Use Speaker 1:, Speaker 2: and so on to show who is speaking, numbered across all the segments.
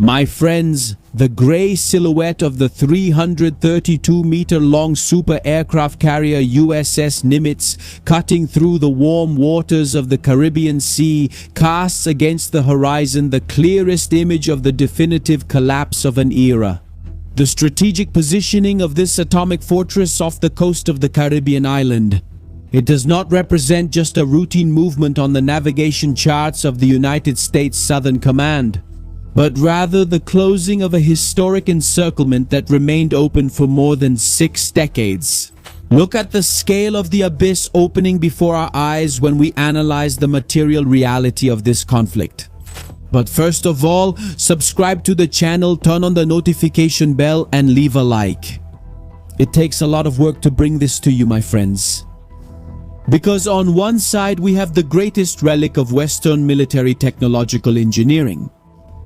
Speaker 1: My friends, the gray silhouette of the 332-meter-long super aircraft carrier USS Nimitz cutting through the warm waters of the Caribbean Sea casts against the horizon the clearest image of the definitive collapse of an era. The strategic positioning of this atomic fortress off the coast of the Caribbean island. It does not represent just a routine movement on the navigation charts of the United States Southern Command, but rather the closing of a historic encirclement that remained open for more than 6 decades. Look at the scale of the abyss opening before our eyes when we analyze the material reality of this conflict. But first of all, subscribe to the channel, turn on the notification bell, and leave a like. It takes a lot of work to bring this to you, my friends. Because on one side we have the greatest relic of Western military technological engineering.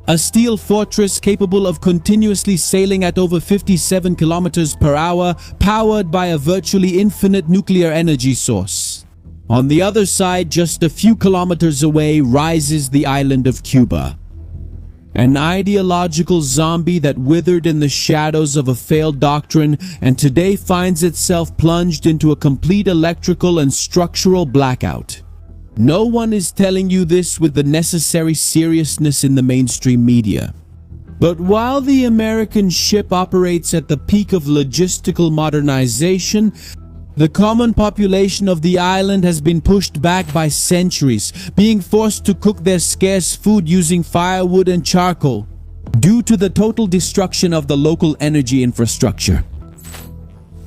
Speaker 1: A steel fortress capable of continuously sailing at over 57 kilometers per hour, powered by a virtually infinite nuclear energy source. On the other side, just a few kilometers away, rises the island of Cuba. An ideological zombie that withered in the shadows of a failed doctrine and today finds itself plunged into a complete electrical and structural blackout. No one is telling you this with the necessary seriousness in the mainstream media. But while the American ship operates at the peak of logistical modernization, the common population of the island has been pushed back by centuries, being forced to cook their scarce food using firewood and charcoal, due to the total destruction of the local energy infrastructure.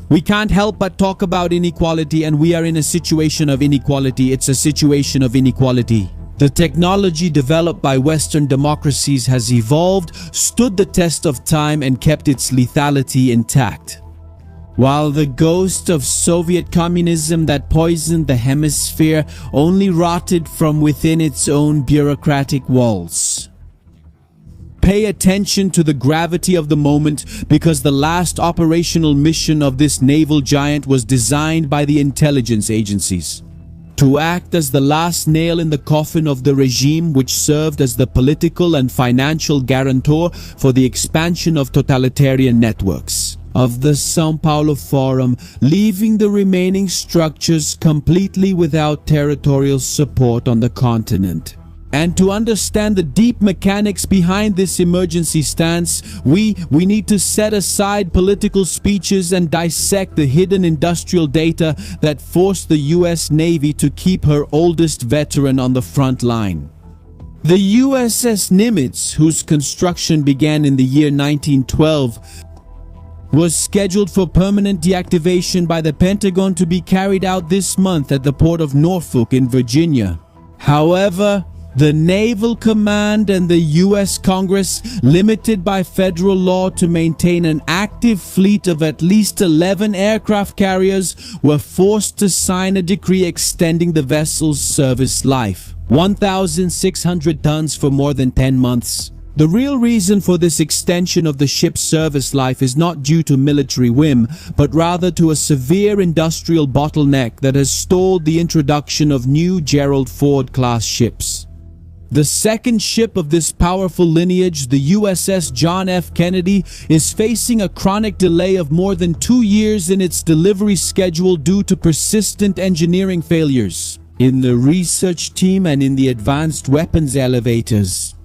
Speaker 1: We can't help but talk about inequality, and we are in a situation of inequality. It's a situation of inequality. The technology developed by Western democracies has evolved, stood the test of time, and kept its lethality intact. While the ghost of Soviet communism that poisoned the hemisphere only rotted from within its own bureaucratic walls. Pay attention to the gravity of the moment, because the last operational mission of this naval giant was designed by the intelligence agencies to act as the last nail in the coffin of the regime which served as the political and financial guarantor for the expansion of totalitarian networks of the São Paulo Forum, leaving the remaining structures completely without territorial support on the continent. And to understand the deep mechanics behind this emergency stance, we need to set aside political speeches and dissect the hidden industrial data that forced the US Navy to keep her oldest veteran on the front line. The USS Nimitz, whose construction began in the year 1912, was scheduled for permanent deactivation by the Pentagon to be carried out this month at the port of Norfolk in Virginia. However, the Naval Command and the U.S. Congress, limited by federal law to maintain an active fleet of at least 11 aircraft carriers, were forced to sign a decree extending the vessel's service life, 1,600 tons, for more than 10 months. The real reason for this extension of the ship's service life is not due to military whim, but rather to a severe industrial bottleneck that has stalled the introduction of new Gerald Ford-class ships. The second ship of this powerful lineage, the USS John F. Kennedy, is facing a chronic delay of more than 2 years in its delivery schedule due to persistent engineering failures in the research team and in the advanced weapons elevators.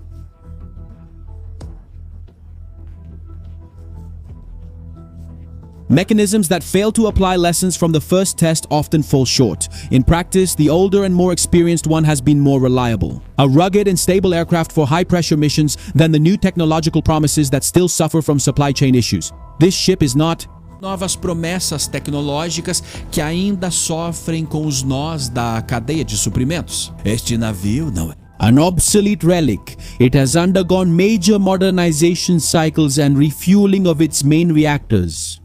Speaker 1: Mechanisms that fail to apply lessons from the first test often fall short. In practice, the older and more experienced one has been more reliable, a rugged and stable aircraft for high-pressure missions, than the new technological promises that still suffer from supply chain issues. This ship is not
Speaker 2: novas promessas tecnológicas que ainda sofrem com os nós da cadeia de suprimentos. Este navio não é
Speaker 1: an obsolete relic. It has undergone major modernization cycles and refueling of its main reactors,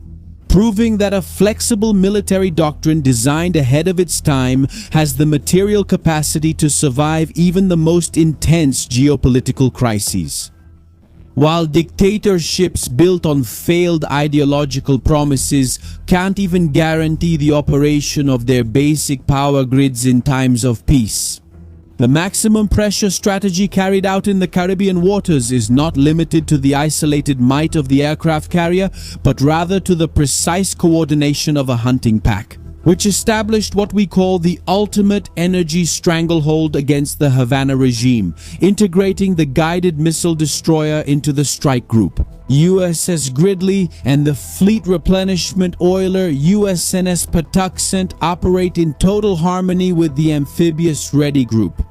Speaker 1: proving that a flexible military doctrine designed ahead of its time has the material capacity to survive even the most intense geopolitical crises. While dictatorships built on failed ideological promises can't even guarantee the operation of their basic power grids in times of peace, The maximum pressure strategy carried out in the Caribbean waters is not limited to the isolated might of the aircraft carrier, but rather to the precise coordination of a hunting pack, which established what we call the ultimate energy stranglehold against the Havana regime, integrating the guided missile destroyer into the strike group, USS Gridley, and the fleet replenishment oiler USNS Patuxent operate in total harmony with the amphibious Ready group.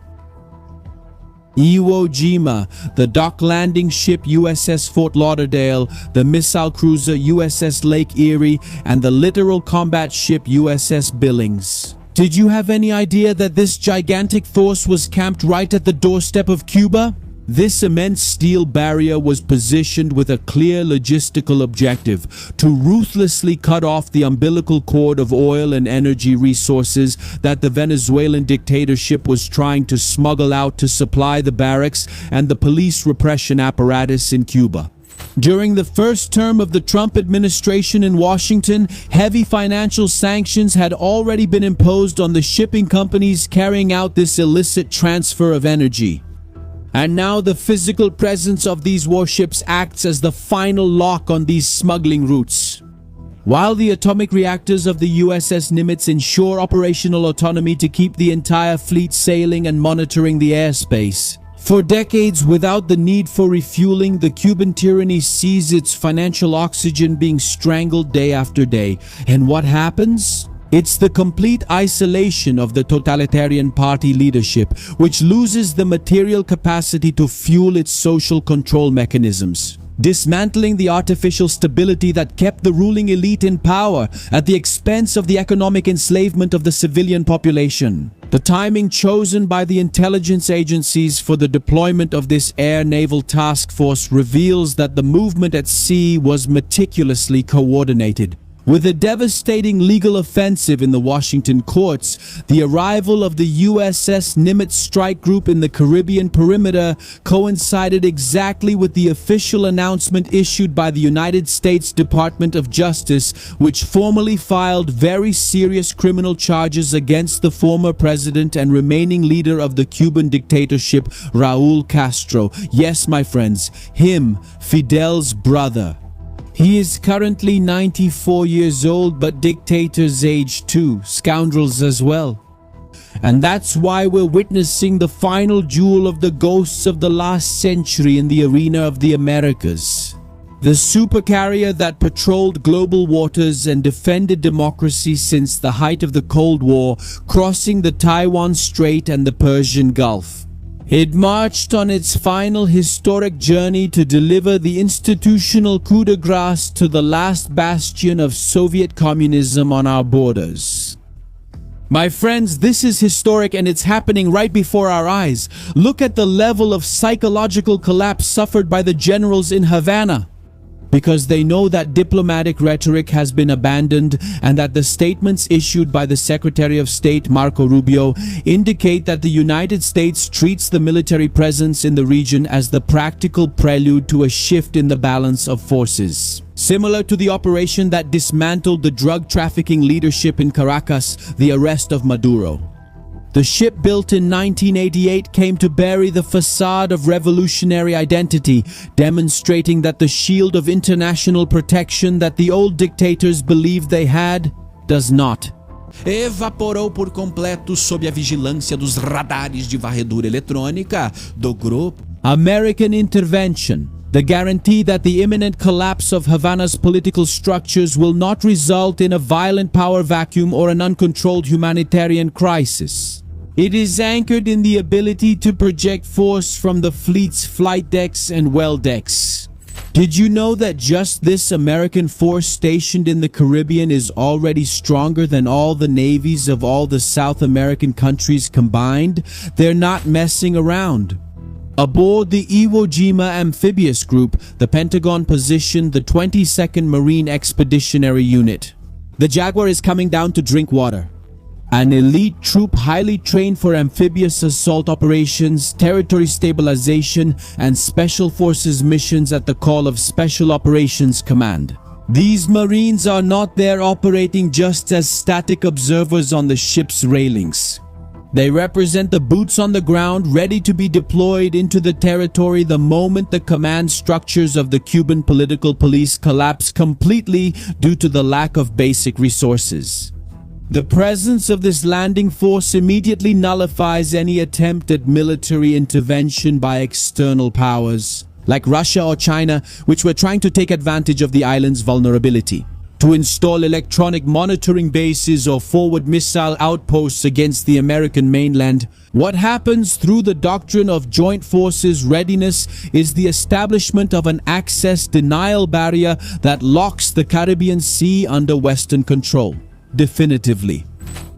Speaker 1: Iwo Jima, the dock landing ship USS Fort Lauderdale, the missile cruiser USS Lake Erie, and the littoral combat ship USS Billings. Did you have any idea that this gigantic force was camped right at the doorstep of Cuba? This immense steel barrier was positioned with a clear logistical objective: to ruthlessly cut off the umbilical cord of oil and energy resources that the Venezuelan dictatorship was trying to smuggle out to supply the barracks and the police repression apparatus in Cuba. During the first term of the Trump administration in Washington, heavy financial sanctions had already been imposed on the shipping companies carrying out this illicit transfer of energy. And now the physical presence of these warships acts as the final lock on these smuggling routes. While the atomic reactors of the USS Nimitz ensure operational autonomy to keep the entire fleet sailing and monitoring the airspace, for decades without the need for refueling, the Cuban tyranny sees its financial oxygen being strangled day after day. And what happens? It's the complete isolation of the totalitarian party leadership, which loses the material capacity to fuel its social control mechanisms, dismantling the artificial stability that kept the ruling elite in power at the expense of the economic enslavement of the civilian population. The timing chosen by the intelligence agencies for the deployment of this air naval task force reveals that the movement at sea was meticulously coordinated. With a devastating legal offensive in the Washington courts, the arrival of the USS Nimitz strike group in the Caribbean perimeter coincided exactly with the official announcement issued by the United States Department of Justice, which formally filed very serious criminal charges against the former president and remaining leader of the Cuban dictatorship, Raul Castro. Yes, my friends, him, Fidel's brother. He is currently 94 years old, but dictators age too, scoundrels as well. And that's why we're witnessing the final duel of the ghosts of the last century in the arena of the Americas. The supercarrier that patrolled global waters and defended democracy since the height of the Cold War, crossing the Taiwan Strait and the Persian Gulf. It marched on its final historic journey to deliver the institutional coup de grace to the last bastion of Soviet communism on our borders. My friends, this is historic and it's happening right before our eyes. Look at the level of psychological collapse suffered by the generals in Havana, because they know that diplomatic rhetoric has been abandoned and that the statements issued by the Secretary of State Marco Rubio indicate that the United States treats the military presence in the region as the practical prelude to a shift in the balance of forces. Similar to the operation that dismantled the drug trafficking leadership in Caracas, the arrest of Maduro. The ship, built in 1988, came to bury the facade of revolutionary identity, demonstrating that the shield of international protection that the old dictators believed they had does not.
Speaker 2: Evaporou por completo sob a vigilância dos radares de varredura eletrônica do grupo.
Speaker 1: American intervention. The guarantee that the imminent collapse of Havana's political structures will not result in a violent power vacuum or an uncontrolled humanitarian crisis. It is anchored in the ability to project force from the fleet's flight decks and well decks. Did you know that just this American force stationed in the Caribbean is already stronger than all the navies of all the South American countries combined? They're not messing around. Aboard the Iwo Jima amphibious group, the Pentagon positioned the 22nd Marine Expeditionary Unit. The Jaguar is coming down to drink water. An elite troop highly trained for amphibious assault operations, territory stabilization, and special forces missions at the call of Special Operations Command. These Marines are not there operating just as static observers on the ship's railings. They represent the boots on the ground ready to be deployed into the territory the moment the command structures of the Cuban political police collapse completely due to the lack of basic resources. The presence of this landing force immediately nullifies any attempt at military intervention by external powers, like Russia or China, which were trying to take advantage of the island's vulnerability to install electronic monitoring bases or forward missile outposts against the American mainland. What happens through the doctrine of joint forces readiness is the establishment of an access denial barrier that locks the Caribbean Sea under Western control, definitively,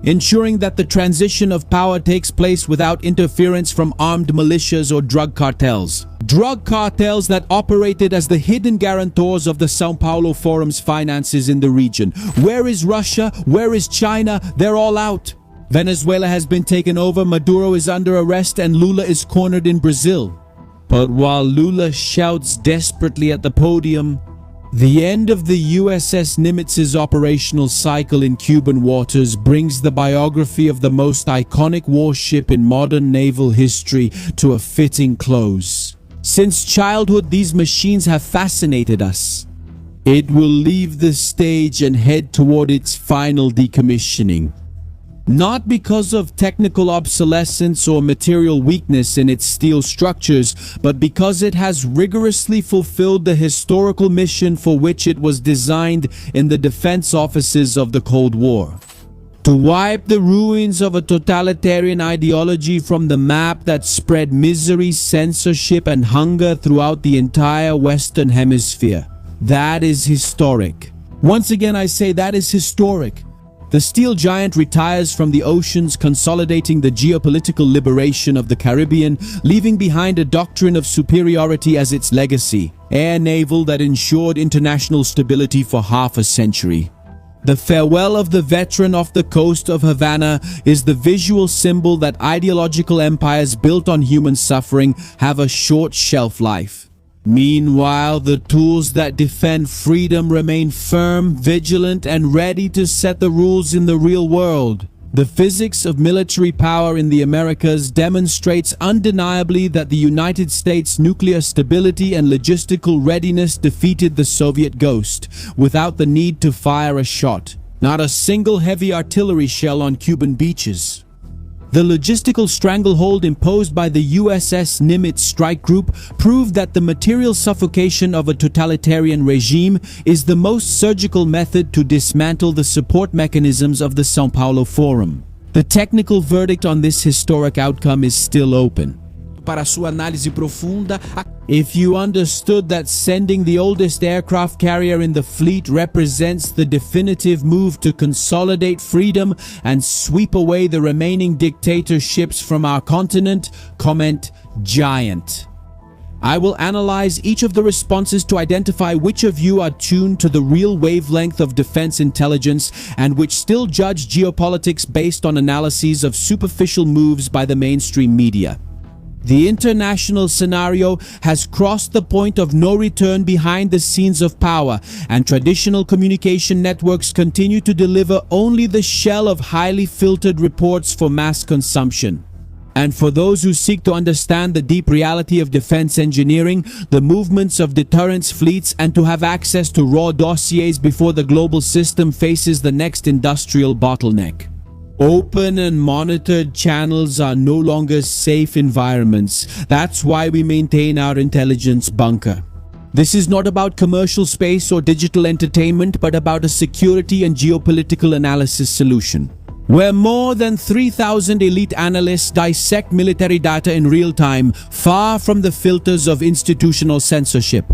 Speaker 1: ensuring that the transition of power takes place without interference from armed militias or drug cartels. Drug cartels that operated as the hidden guarantors of the São Paulo Forum's finances in the region. Where is Russia? Where is China? They're all out. Venezuela has been taken over, Maduro is under arrest, and Lula is cornered in Brazil. But while Lula shouts desperately at the podium, the end of the USS Nimitz's operational cycle in Cuban waters brings the biography of the most iconic warship in modern naval history to a fitting close. Since childhood, these machines have fascinated us. It will leave the stage and head toward its final decommissioning. Not because of technical obsolescence or material weakness in its steel structures, but because it has rigorously fulfilled the historical mission for which it was designed in the defense offices of the Cold War. To wipe the ruins of a totalitarian ideology from the map that spread misery, censorship, and hunger throughout the entire Western Hemisphere. That is historic. Once again, I say that is historic. The steel giant retires from the oceans, consolidating the geopolitical liberation of the Caribbean, leaving behind a doctrine of superiority as its legacy, air naval that ensured international stability for half a century. The farewell of the veteran off the coast of Havana is the visual symbol that ideological empires built on human suffering have a short shelf life. Meanwhile, the tools that defend freedom remain firm, vigilant, and ready to set the rules in the real world. The physics of military power in the Americas demonstrates undeniably that the United States' nuclear stability and logistical readiness defeated the Soviet ghost without the need to fire a shot. Not a single heavy artillery shell on Cuban beaches. The logistical stranglehold imposed by the USS Nimitz strike group proved that the material suffocation of a totalitarian regime is the most surgical method to dismantle the support mechanisms of the São Paulo Forum. The technical verdict on this historic outcome is still open.
Speaker 2: Para sua análise profunda,
Speaker 1: if you understood that sending the oldest aircraft carrier in the fleet represents the definitive move to consolidate freedom and sweep away the remaining dictatorships from our continent, comment giant. I will analyze each of the responses to identify which of you are tuned to the real wavelength of defense intelligence and which still judge geopolitics based on analyses of superficial moves by the mainstream media. The international scenario has crossed the point of no return behind the scenes of power, and traditional communication networks continue to deliver only the shell of highly filtered reports for mass consumption. And for those who seek to understand the deep reality of defense engineering, the movements of deterrence fleets, and to have access to raw dossiers before the global system faces the next industrial bottleneck. Open and monitored channels are no longer safe environments. That's why we maintain our intelligence bunker. This is not about commercial space or digital entertainment, but about a security and geopolitical analysis solution, where more than 3,000 elite analysts dissect military data in real time, far from the filters of institutional censorship.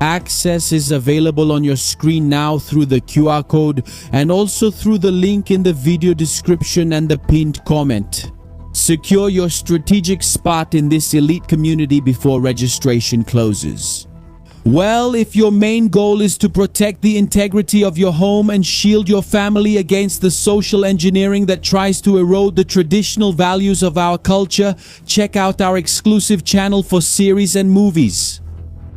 Speaker 1: Access is available on your screen now through the QR code and also through the link in the video description and the pinned comment. Secure your strategic spot in this elite community before registration closes. Well, if your main goal is to protect the integrity of your home and shield your family against the social engineering that tries to erode the traditional values of our culture, check out our exclusive channel for series and movies.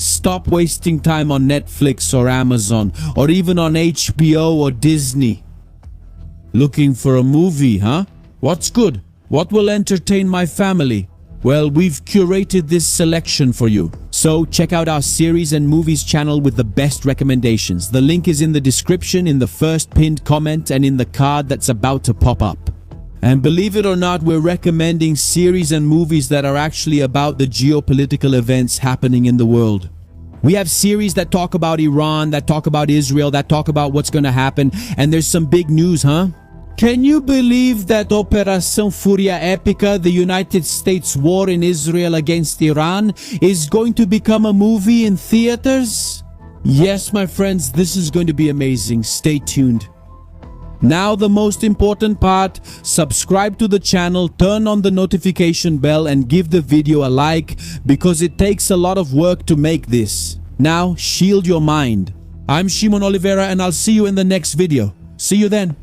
Speaker 1: Stop wasting time on Netflix or Amazon or even on HBO or Disney. Looking for a movie, huh? What's good? What will entertain my family? Well, we've curated this selection for you. So check out our series and movies channel with the best recommendations. The link is in the description, in the first pinned comment, and in the card that's about to pop up. And believe it or not, we're recommending series and movies that are actually about the geopolitical events happening in the world. We have series that talk about Iran, that talk about Israel, that talk about what's going to happen. And there's some big news, huh? Can you believe that Operação Fúria Épica, the United States war in Israel against Iran, is going to become a movie in theaters? Yes, my friends, this is going to be amazing. Stay tuned. Now the most important part, subscribe to the channel, turn on the notification bell and give the video a like because it takes a lot of work to make this. Now shield your mind. I'm Shimon Oliveira and I'll see you in the next video. See you then.